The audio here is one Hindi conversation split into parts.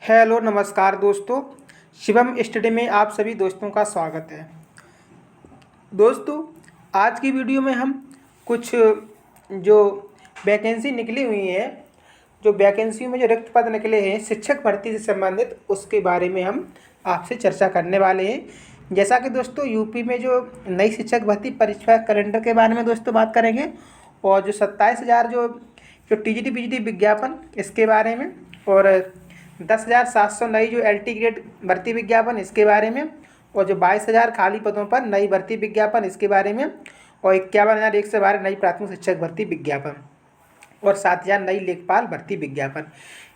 हेलो नमस्कार दोस्तों। शिवम स्टडी में आप सभी दोस्तों का स्वागत है। दोस्तों, आज की वीडियो में हम कुछ जो वैकेंसी निकली हुई है, जो वैकेंसी में जो रिक्त पद निकले हैं शिक्षक भर्ती से संबंधित, उसके बारे में हम आपसे चर्चा करने वाले हैं। जैसा कि दोस्तों यूपी में जो नई शिक्षक भर्ती परीक्षा कैलेंडर के बारे में दोस्तों बात करेंगे, और जो 27,000 जो टीजीटी पीजीटी विज्ञापन इसके बारे में, और 10,700 नई जो एलटी ग्रेड भर्ती विज्ञापन इसके बारे में, और जो 22,000 खाली पदों पर नई भर्ती विज्ञापन इसके बारे में, और 51,112 नई प्राथमिक शिक्षक भर्ती विज्ञापन, और 7,000 नई लेखपाल भर्ती विज्ञापन।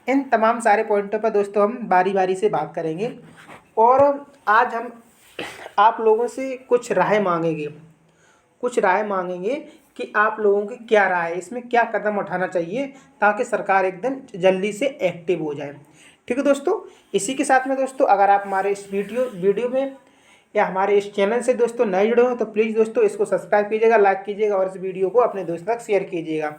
इन तमाम सारे पॉइंटों पर दोस्तों हम बारी बारी से बात करेंगे, और आज हम आप लोगों से कुछ राय मांगेंगे कि आप लोगों की क्या राय है, इसमें क्या कदम उठाना चाहिए ताकि सरकार एकदम जल्दी से एक्टिव हो जाए। ठीक है दोस्तों, इसी के साथ में दोस्तों, अगर आप हमारे इस वीडियो में या हमारे इस चैनल से दोस्तों नए जुड़े हो तो प्लीज़ दोस्तों इसको सब्सक्राइब कीजिएगा, लाइक कीजिएगा और इस वीडियो को अपने दोस्तों तक शेयर कीजिएगा।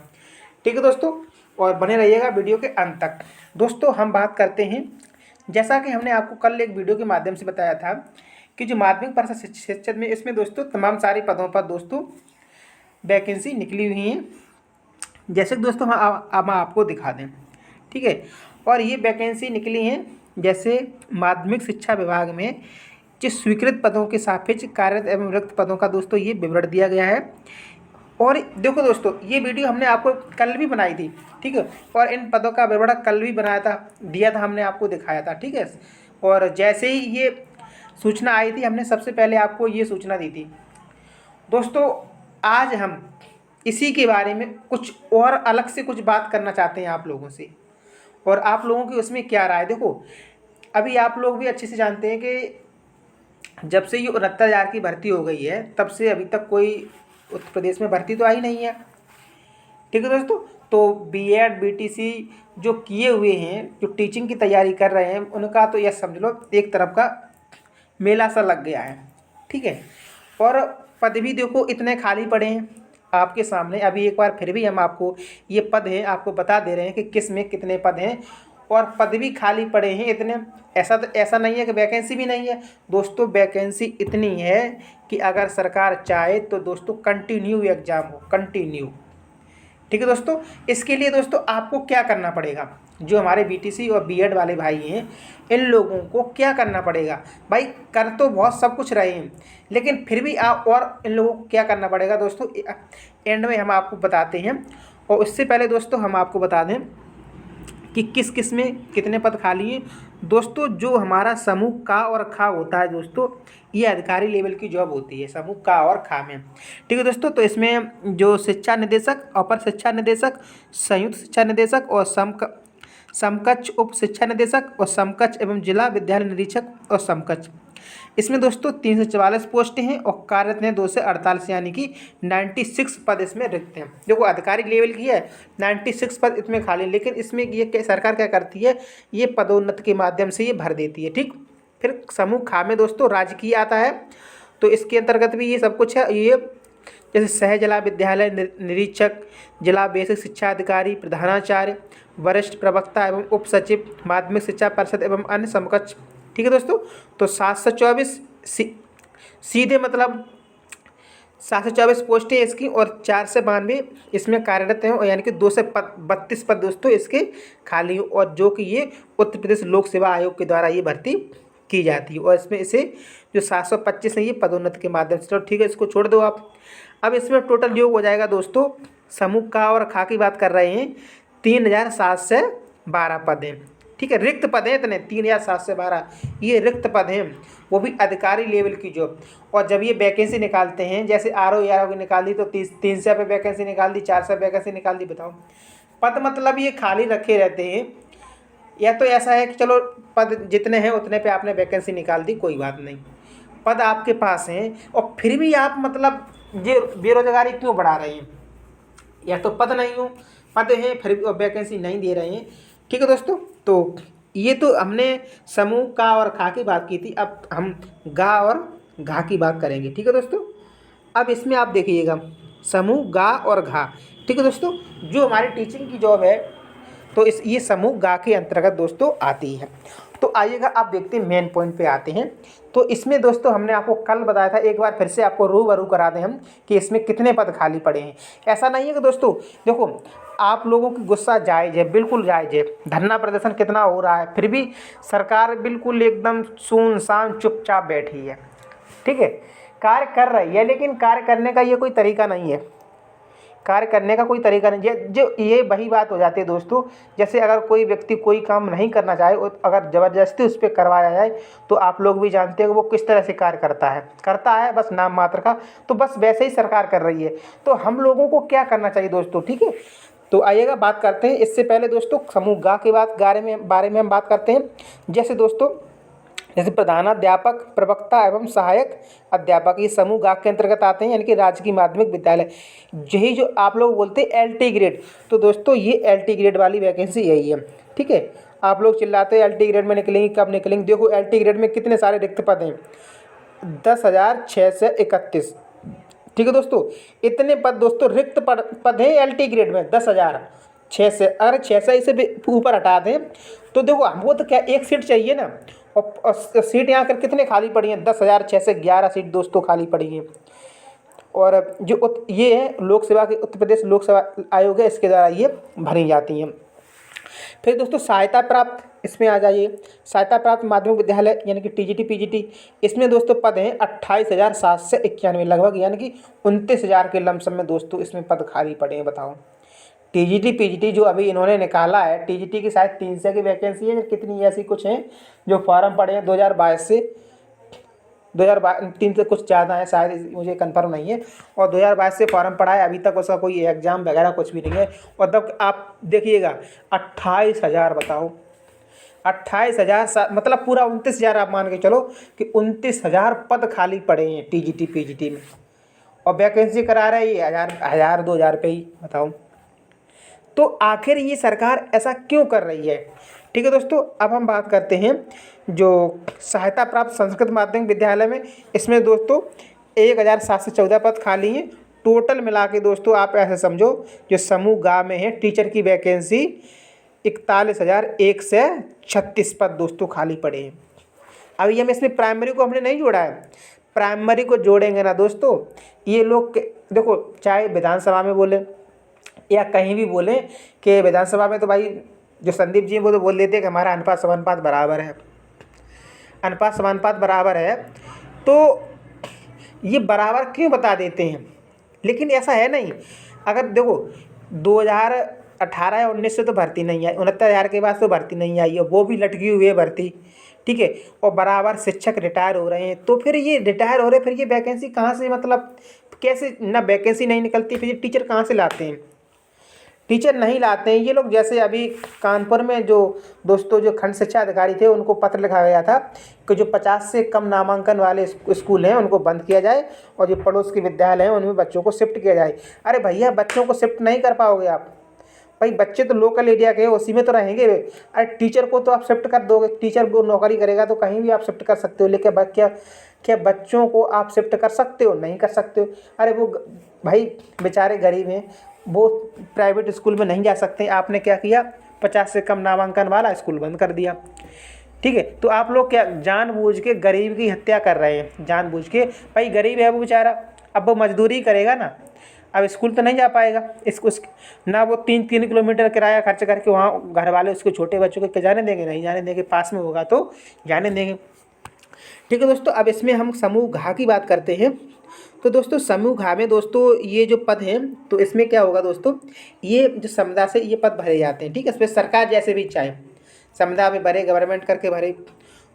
ठीक है दोस्तों, और बने रहिएगा वीडियो के अंत तक। दोस्तों, हम बात करते हैं, जैसा कि हमने आपको कल एक वीडियो के माध्यम से बताया था कि जो माध्यमिक परिषद शिक्षक में, इसमें दोस्तों तमाम सारे पदों पर दोस्तों वैकेंसी निकली हुई हैं। जैसे दोस्तों हम आपको दिखा दें, ठीक है। और ये वैकेंसी निकली हैं जैसे माध्यमिक शिक्षा विभाग में जिस स्वीकृत पदों के सापेक्ष कार्यरत एवं रिक्त पदों का दोस्तों ये विवरण दिया गया है। और देखो दोस्तों, ये वीडियो हमने आपको कल भी बनाई थी, ठीक है, और इन पदों का विवरण कल भी दिया था, हमने आपको दिखाया था, ठीक है। और जैसे ही ये सूचना आई थी, हमने सबसे पहले आपको ये सूचना दी थी। दोस्तों, आज हम इसी के बारे में कुछ और अलग से कुछ बात करना चाहते हैं आप लोगों से, और आप लोगों की उसमें क्या राय। देखो, अभी आप लोग भी अच्छे से जानते हैं कि जब से ये 69,000 की भर्ती हो गई है, तब से अभी तक कोई उत्तर प्रदेश में भर्ती तो आई नहीं है। ठीक है दोस्तों, तो बीएड बीटीसी जो किए हुए हैं, जो टीचिंग की तैयारी कर रहे हैं, उनका तो यह समझ लो एक तरफ का मेला सा लग गया है, ठीक है। और पद भी देखो इतने खाली पड़े हैं आपके सामने। अभी एक बार फिर भी हम आपको ये पद हैं आपको बता दे रहे हैं कि किस में कितने पद हैं, और पद भी खाली पड़े हैं इतने। ऐसा नहीं है कि वैकेंसी भी नहीं है दोस्तों, वैकेंसी इतनी है कि अगर सरकार चाहे तो दोस्तों कंटिन्यू एग्ज़ाम हो, कंटिन्यू। ठीक है दोस्तों, इसके लिए दोस्तों आपको क्या करना पड़ेगा, जो हमारे बीटीसी और बीएड वाले भाई हैं, इन लोगों को क्या करना पड़ेगा। भाई, कर तो बहुत सब कुछ रहे हैं, लेकिन फिर भी आप, और इन लोगों को क्या करना पड़ेगा दोस्तों, एंड में हम आपको बताते हैं। और उससे पहले दोस्तों हम आपको बता दें कि किस किस में कितने पद खाली हैं। दोस्तों, जो हमारा समूह का और खा होता है दोस्तों, ये अधिकारी लेवल की जॉब होती है समूह का और खा में। ठीक है दोस्तों, तो इसमें जो शिक्षा निदेशक, अपर शिक्षा निदेशक, संयुक्त शिक्षा निदेशक और समकक्ष उप शिक्षा निदेशक और समकक्ष एवं जिला विद्यालय निरीक्षक और समकक्ष, इसमें दोस्तों 344 पोस्ट हैं और कार्यरत हैं 2 से 48, यानी कि 96 पद इसमें रिक्त हैं। देखो, अधिकारी लेवल की है, 96 पद इसमें खाली, लेकिन इसमें ये सरकार क्या करती है, ये पदोन्नति के माध्यम से ये भर देती है। ठीक, फिर समूह खा में दोस्तों राजकीय आता है, तो इसके अंतर्गत भी ये सब कुछ है। ये जैसे सह जिला विद्यालय निरीक्षक, जिला बेसिक शिक्षा अधिकारी, प्रधानाचार्य, वरिष्ठ प्रवक्ता एवं उप सचिव, माध्यमिक शिक्षा परिषद एवं अन्य समकक्ष। ठीक है दोस्तों, तो 724 सीधे मतलब 724 पोस्टें इसकी, और 4 से 92 इसमें कार्यरत हैं, और यानी कि 2 से 32 पद दोस्तों इसके खाली हैं, और जो कि ये उत्तर प्रदेश लोक सेवा आयोग के द्वारा ये भर्ती की जाती है। और इसमें इसे जो 725 है ये पदोन्नति के माध्यम से। चलो ठीक है, इसको छोड़ दो आप। अब इसमें टोटल योग हो जाएगा दोस्तों, समूह का और खा की बात कर रहे हैं, 3,712 पद हैं। ठीक है, रिक्त पद हैं इतने, 3,712 ये रिक्त पद हैं, वो भी अधिकारी लेवल की जॉब। और जब ये वैकेंसी निकालते हैं, जैसे आरओ की निकाल दी तो 300 पे वैकेंसी निकाल दी, 400 वैकेंसी निकाल दी। बताओ, पद मतलब ये खाली रखे रहते हैं, या तो ऐसा है कि चलो पद जितने हैं उतने पे आपने वैकेंसी निकाल दी, कोई बात नहीं, पद आपके पास हैं, और फिर भी आप मतलब ये बेरोजगारी क्यों बढ़ा रहे हैं। या तो पद नहीं हो, पद हैं फिर भी वैकेंसी नहीं दे रहे हैं। ठीक है दोस्तों, तो ये तो हमने समूह का और खा की बात की थी, अब हम गा और घा की बात करेंगे। ठीक है दोस्तों, अब इसमें आप देखिएगा समूह गा और घा। ठीक है दोस्तों, जो हमारी टीचिंग की जॉब है, तो ये समूह गा के अंतर्गत दोस्तों आती है। तो आइएगा आप देखते हैं मेन पॉइंट पे आते हैं। तो इसमें दोस्तों हमने आपको कल बताया था, एक बार फिर से आपको रूबरू करा दें हम कि इसमें कितने पद खाली पड़े हैं। ऐसा नहीं है कि दोस्तों देखो, आप लोगों की गुस्सा जायज़ है, बिल्कुल जायज़ है, धरना प्रदर्शन कितना हो रहा है, फिर भी सरकार बिल्कुल एकदम सुनसान चुपचाप बैठी है। ठीक है, कार्य कर रही है, लेकिन कार्य करने का ये कोई तरीका नहीं है, कार्य करने का कोई तरीका नहीं है। जो ये वही बात हो जाती है दोस्तों, जैसे अगर कोई व्यक्ति कोई काम नहीं करना चाहे और अगर ज़बरदस्ती उस पर करवाया जाए, तो आप लोग भी जानते हैं कि वो किस तरह से कार्य करता है बस नाम मात्र का। तो बस वैसे ही सरकार कर रही है। तो हम लोगों को क्या करना चाहिए दोस्तों, ठीक है। तो आइएगा बात करते हैं। इससे पहले दोस्तों समूह गा के बारे में हम बात करते हैं। जैसे प्रधानाध्यापक, प्रवक्ता एवं सहायक अध्यापक, ये समूह गा के अंतर्गत आते हैं, यानी कि राजकीय माध्यमिक विद्यालय। यही जो आप लोग बोलते हैं LT ग्रेड, तो दोस्तों ये LT ग्रेड वाली वैकेंसी यही है। ठीक है, आप लोग चिल्लाते हैं LT ग्रेड में निकलेंगे, कब निकलेंगे। देखो LT ग्रेड में कितने सारे रिक्त पद हैं, 10,631। ठीक है दोस्तों, इतने पद दोस्तों रिक्त पद हैं LT ग्रेड में, 10,006 से। अगर 6 से इसे भी ऊपर हटा दें तो देखो हमको तो क्या एक सीट चाहिए ना, और सीट यहाँ कर कितने खाली पड़ी हैं, 10,006 से 11 सीट दोस्तों खाली पड़ी हैं। और जो ये है लोक सेवा के, उत्तर प्रदेश लोक सेवा आयोग है, इसके द्वारा ये भरी जाती हैं। फिर दोस्तों सहायता प्राप्त, इसमें आ जाइए। सहायता प्राप्त माध्यमिक विद्यालय यानी कि TGT PGT, इसमें दोस्तों पद हैं 28,791 लगभग, यानी कि 29,000 के लमसम में दोस्तों इसमें पद खाली पड़े हैं। बताओ TGT PGT जो अभी इन्होंने निकाला है, TGT की शायद 300 की वैकेंसी है, कितनी ऐसी कुछ हैं जो फॉर्म पड़े हैं 2022 से 2023 से कुछ ज़्यादा है शायद, मुझे कंफर्म नहीं है। और 2022 से फॉर्म पड़ा है, अभी तक उसका कोई एग्ज़ाम वगैरह कुछ भी नहीं है। और तब आप देखिएगा 28,000, बताओ 28,000 मतलब पूरा 29,000 आप मान के चलो कि 29,000 पद खाली पड़े हैं TGT PGT में, और वैकेंसी करा रहे हैं 1,000 2,000 पे ही। बताओ तो आखिर ये सरकार ऐसा क्यों कर रही है। ठीक है दोस्तों, अब हम बात करते हैं जो सहायता प्राप्त संस्कृत माध्यमिक विद्यालय में, इसमें दोस्तों 1,714 पद खाली हैं। टोटल मिला के दोस्तों आप ऐसे समझो, जो समूह गा में है टीचर की वैकेंसी 41,136 पद दोस्तों खाली पड़े हैं। अभी हम इसमें प्राइमरी को हमने नहीं जोड़ा है, प्राइमरी को जोड़ेंगे ना दोस्तों, ये लोग देखो चाहे विधानसभा में बोले या कहीं भी बोले कि विधानसभा में तो भाई जो संदीप जी वो तो बोल देते हैं कि हमारा अनुपात समानुपात बराबर है, अनुपात समानुपात बराबर है। तो ये बराबर क्यों बता देते हैं, लेकिन ऐसा है नहीं। अगर देखो 2018 या 19 से तो भर्ती नहीं आई, 69,000 के बाद तो भर्ती नहीं आई है, वो भी लटकी हुई है भर्ती। ठीक है, और बराबर शिक्षक रिटायर हो रहे हैं, तो फिर ये रिटायर हो रहे, फिर ये वैकेंसी कहाँ से, मतलब कैसे ना वैकेंसी नहीं निकलती, फिर ये टीचर कहाँ से लाते हैं, टीचर नहीं लाते हैं ये लोग। जैसे अभी कानपुर में जो दोस्तों जो खंड शिक्षा अधिकारी थे, उनको पत्र लिखा गया था कि जो 50 से कम नामांकन वाले स्कूल हैं उनको बंद किया जाए, और जो पड़ोस के विद्यालय हैं उनमें बच्चों को शिफ्ट किया जाए। अरे भैया बच्चों को शिफ्ट नहीं कर पाओगे आप, भाई बच्चे तो लोकल एरिया के उसी में तो रहेंगे। अरे टीचर को तो आप शिफ्ट कर दोगे, टीचर वो नौकरी करेगा तो कहीं भी आप शिफ्ट कर सकते हो, लेकिन क्या बच्चों को आप शिफ्ट कर सकते हो, नहीं कर सकते हो। अरे वो भाई बेचारे गरीब हैं, वो प्राइवेट स्कूल में नहीं जा सकते। आपने क्या किया, 50 से कम नामांकन वाला स्कूल बंद कर दिया। ठीक है, तो आप लोग क्या जानबूझ के गरीब की हत्या कर रहे हैं, जानबूझ के। भाई गरीब है वो बेचारा, अब वो मजदूरी करेगा ना, अब स्कूल तो नहीं जा पाएगा, इसको ना वो 3 किलोमीटर किराया खर्च करके वहाँ घर वाले उसको छोटे बच्चों को जाने देंगे, नहीं जाने देंगे। पास में होगा तो जाने देंगे। ठीक है दोस्तों, अब इसमें हम समूह घ की बात करते हैं। तो दोस्तों समूह घ में दोस्तों ये जो पद हैं, तो इसमें क्या होगा दोस्तों, ये जो समुदाय से ये पद भरे जाते हैं। ठीक है, इसमें सरकार जैसे भी चाहे समुदाय में भरे, गवर्नमेंट करके भरे।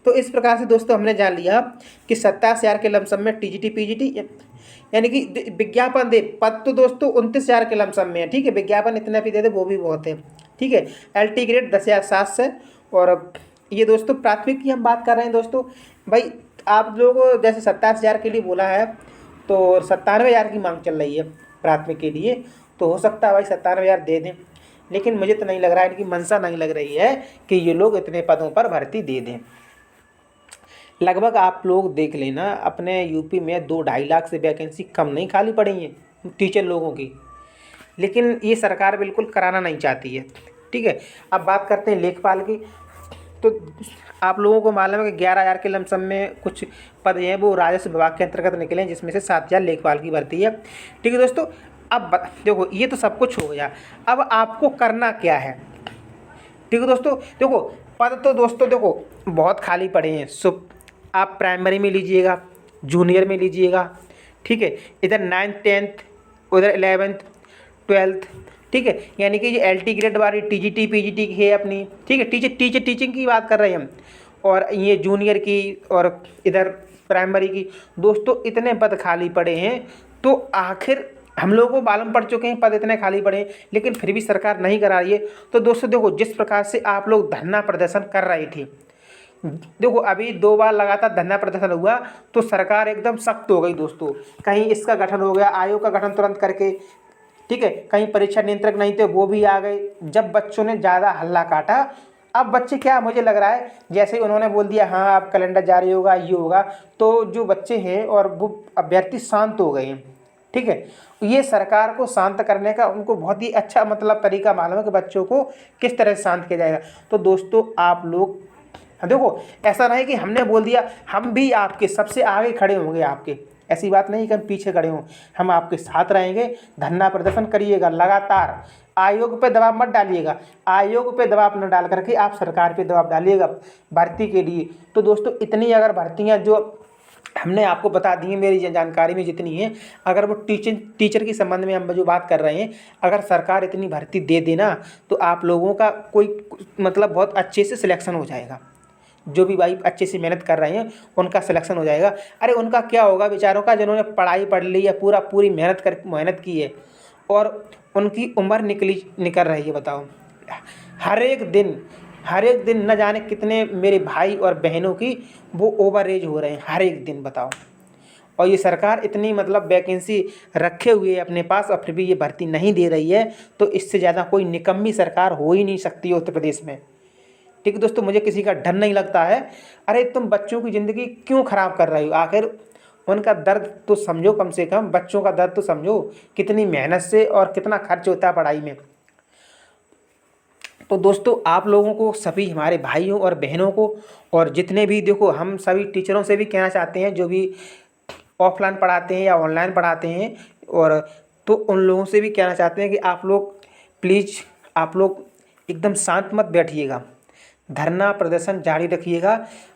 तो इस प्रकार से दोस्तों हमने जान लिया कि 27,000 के लमसम में TGT PGT यानी कि विज्ञापन दे पद तो दोस्तों 29,000 के लमसम में है। ठीक है, विज्ञापन इतना भी दे दे वो भी बहुत है। ठीक है, LT ग्रेड 10,700। और ये दोस्तों प्राथमिक की हम बात कर रहे हैं दोस्तों। भाई आप लोगों जैसे 27,000 के लिए बोला है, तो 97,000 की मांग चल रही है प्राथमिक के लिए, तो हो सकता है भाई 97,000 दे दें, लेकिन मुझे तो नहीं लग रहा है, इनकी मंशा नहीं लग रही है कि ये लोग इतने पदों पर भर्ती दे दें। लगभग आप लोग देख लेना, अपने यूपी में 2-2.5 लाख से वैकेंसी कम नहीं खाली पड़ी हैं टीचर लोगों की, लेकिन ये सरकार बिल्कुल कराना नहीं चाहती है। ठीक है। अब बात करते हैं लेखपाल की। तो आप लोगों को मालूम है कि 11,000 के लमसम में कुछ पद हैं वो राजस्व विभाग के अंतर्गत निकले हैं, जिसमें से 7,000 लेखपाल की भर्ती है। ठीक है दोस्तों, अब देखो ये तो सब कुछ हो गया, अब आपको करना क्या है। ठीक है दोस्तों, देखो पद तो दोस्तों देखो बहुत खाली पड़े हैं। सो आप प्राइमरी में लीजिएगा, जूनियर में लीजिएगा, ठीक है, इधर 9th 10th, उधर 11th 12th, ठीक है, यानी कि ये LT ग्रेड वाली TGT PGT की है अपनी, ठीक है, टीचिंग की बात कर रहे हैं हम, और ये जूनियर की और इधर प्राइमरी की। दोस्तों इतने पद खाली पड़े हैं, तो आखिर हम लोगों को मालूम पड़ चुके हैं पद इतने खाली पड़े हैं, लेकिन फिर भी सरकार नहीं करा रही है। तो दोस्तों देखो जिस प्रकार से आप लोग धरना प्रदर्शन कर रही थी, देखो अभी 2 बार लगातार धरना प्रदर्शन हुआ तो सरकार एकदम सख्त हो गई दोस्तों। कहीं इसका गठन हो गया, आयोग का गठन तुरंत करके, ठीक है, कहीं परीक्षा नियंत्रक नहीं थे वो भी आ गए। जब बच्चों ने ज़्यादा हल्ला काटा, अब बच्चे क्या, मुझे लग रहा है जैसे ही उन्होंने बोल दिया हाँ अब कैलेंडर जारी होगा, ये होगा, तो जो बच्चे हैं और वो अभ्यर्थी शांत हो गए हैं। ठीक है, ये सरकार को शांत करने का उनको बहुत ही अच्छा मतलब तरीका मालूम है कि बच्चों को किस तरह से शांत किया जाएगा। तो दोस्तों आप लोग देखो, ऐसा नहीं कि हमने बोल दिया, हम भी आपके सबसे आगे खड़े होंगे आपके, ऐसी बात नहीं कि हम पीछे खड़े हों, हम आपके साथ रहेंगे। धरना प्रदर्शन करिएगा लगातार, आयोग पे दबाव मत डालिएगा, आयोग पे दबाव न डाल करके आप सरकार पे दबाव डालिएगा भर्ती के लिए। तो दोस्तों इतनी अगर भर्तियाँ जो हमने आपको बता दी हैं, मेरी जानकारी में जितनी है, अगर वो टीचर के संबंध में हम जो बात कर रहे हैं, अगर सरकार इतनी भर्ती दे देना तो आप लोगों का कोई मतलब बहुत अच्छे से सिलेक्शन हो जाएगा। जो भी भाई अच्छे से मेहनत कर रहे हैं उनका सिलेक्शन हो जाएगा। अरे उनका क्या होगा बेचारों का, जिन्होंने पढ़ाई पढ़ ली है, पूरी मेहनत की है और उनकी उम्र निकल रही है। बताओ हर एक दिन न जाने कितने मेरे भाई और बहनों की वो ओवर एज हो रहे हैं हर एक दिन, बताओ। और ये सरकार इतनी मतलब वैकेंसी रखे हुए है अपने पास और फिर भी ये भर्ती नहीं दे रही है, तो इससे ज़्यादा कोई निकम्मी सरकार हो ही नहीं सकती उत्तर प्रदेश में। ठीक है दोस्तों, मुझे किसी का डर नहीं लगता है। अरे तुम बच्चों की ज़िंदगी क्यों ख़राब कर रही हो, आखिर उनका दर्द तो समझो, कम से कम बच्चों का दर्द तो समझो, कितनी मेहनत से और कितना खर्च होता है पढ़ाई में। तो दोस्तों आप लोगों को, सभी हमारे भाइयों और बहनों को, और जितने भी देखो हम सभी टीचरों से भी कहना चाहते हैं जो भी ऑफलाइन पढ़ाते हैं या ऑनलाइन पढ़ाते हैं, और तो उन लोगों से भी कहना चाहते हैं कि आप लोग प्लीज़ आप लोग एकदम शांत मत बैठिएगा, धरना प्रदर्शन जारी रखिएगा।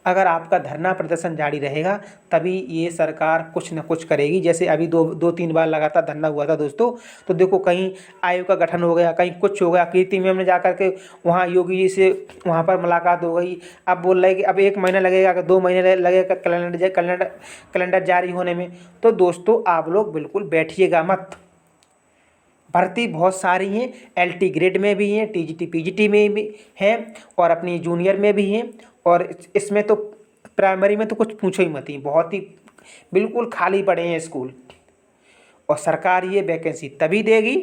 अगर आपका धरना प्रदर्शन जारी रहेगा तभी ये सरकार कुछ न कुछ करेगी। जैसे अभी 2-3 बार लगातार धरना हुआ था दोस्तों, तो देखो कहीं आयोग का गठन हो गया, कहीं कुछ हो गया। कीर्ति मैम ने जाकर के वहाँ योगी जी से वहाँ पर मुलाकात हो गई। अब बोल रहे कि अब 1 महीना लगेगा, 2 महीने लगेगा कैलेंडर जारी होने में। तो दोस्तों आप लोग बिल्कुल बैठिएगा मत, भर्ती बहुत सारी हैं, LT ग्रेड में भी हैं, TGT PGT में भी हैं और अपनी जूनियर में भी हैं, और इसमें तो प्राइमरी में तो कुछ पूछो ही मत ही, बहुत ही बिल्कुल खाली पड़े हैं स्कूल। और सरकार ये वैकेंसी तभी देगी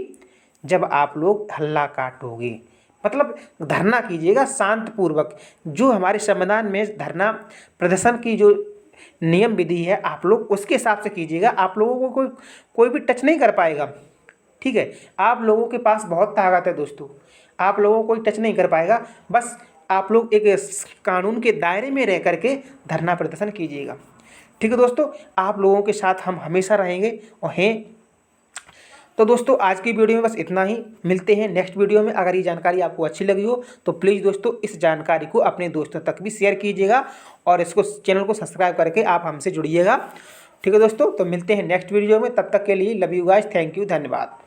जब आप लोग हल्ला काटोगे, मतलब धरना कीजिएगा शांतपूर्वक। जो हमारे संविधान में धरना प्रदर्शन की जो नियम विधि है आप लोग उसके हिसाब से कीजिएगा। आप लोगों को कोई भी टच नहीं कर पाएगा, ठीक है। आप लोगों के पास बहुत ताकत है दोस्तों, आप लोगों को कोई टच नहीं कर पाएगा। बस आप लोग एक कानून के दायरे में रह करके धरना प्रदर्शन कीजिएगा, ठीक है दोस्तों। आप लोगों के साथ हम हमेशा रहेंगे और हैं। तो दोस्तों आज की वीडियो में बस इतना ही, मिलते हैं नेक्स्ट वीडियो में। अगर ये जानकारी आपको अच्छी लगी हो तो प्लीज़ दोस्तों इस जानकारी को अपने दोस्तों तक भी शेयर कीजिएगा और इसको चैनल को सब्सक्राइब करके आप हमसे जुड़िएगा, ठीक है दोस्तों। तो मिलते हैं नेक्स्ट वीडियो में, तब तक के लिए love you guys, thank you, धन्यवाद।